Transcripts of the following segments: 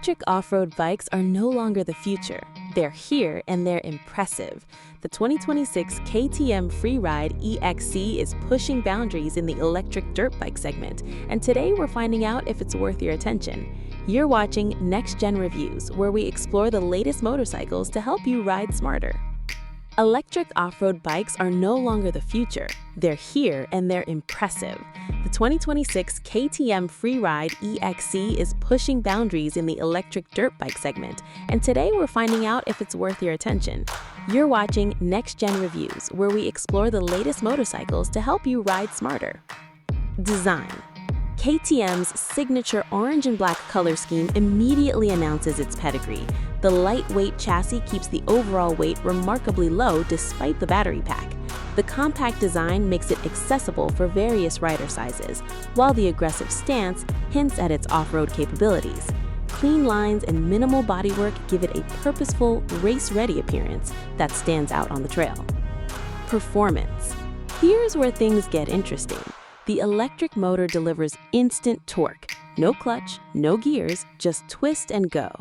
Electric off-road bikes are no longer the future. They're here and they're impressive. The 2026 KTM Freeride E-XC is pushing boundaries in the electric dirt bike segment, and today we're finding out if it's worth your attention. You're watching Next Gen Reviews, where we explore the latest motorcycles to help you ride smarter. Electric off-road bikes are no longer the future. They're here and they're impressive. The 2026 KTM Freeride E-XC is pushing boundaries in the electric dirt bike segment, and today we're finding out if it's worth your attention. You're watching Next Gen Reviews, where we explore the latest motorcycles to help you ride smarter. Design. KTM's signature orange and black color scheme immediately announces its pedigree. The lightweight chassis keeps the overall weight remarkably low despite the battery pack. The compact design makes it accessible for various rider sizes, while the aggressive stance hints at its off-road capabilities. Clean lines and minimal bodywork give it a purposeful, race-ready appearance that stands out on the trail. Performance. Here's where things get interesting. The electric motor delivers instant torque. No clutch, no gears, just twist and go.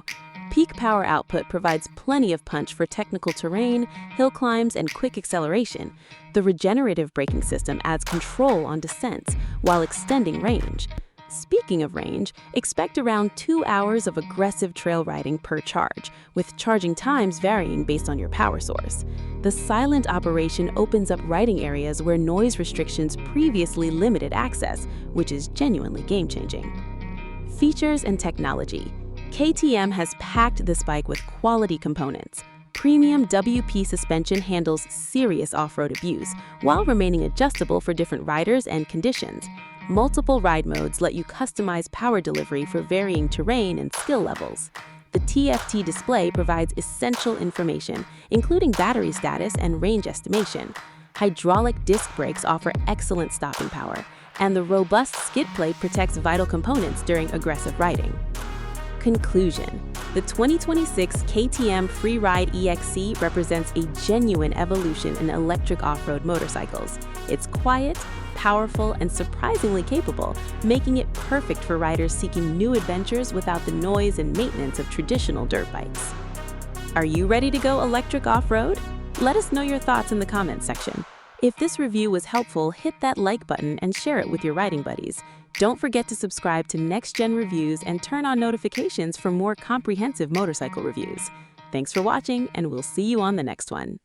Peak power output provides plenty of punch for technical terrain, hill climbs, and quick acceleration. The regenerative braking system adds control on descents while extending range. Speaking of range, expect around 2 hours of aggressive trail riding per charge, with charging times varying based on your power source. The silent operation opens up riding areas where noise restrictions previously limited access, which is genuinely game-changing. Features and technology. KTM has packed this bike with quality components. Premium WP suspension handles serious off-road abuse, while remaining adjustable for different riders and conditions. Multiple ride modes let you customize power delivery for varying terrain and skill levels. The TFT display provides essential information, including battery status and range estimation. Hydraulic disc brakes offer excellent stopping power, and the robust skid plate protects vital components during aggressive riding. Conclusion. The 2026 KTM Freeride E-XC represents a genuine evolution in electric off-road motorcycles. It's quiet, powerful, and surprisingly capable, making it perfect for riders seeking new adventures without the noise and maintenance of traditional dirt bikes. Are you ready to go electric off-road? Let us know your thoughts in the comments section. If this review was helpful, hit that like button and share it with your riding buddies. Don't forget to subscribe to Next Gen Reviews and turn on notifications for more comprehensive motorcycle reviews. Thanks for watching, and we'll see you on the next one.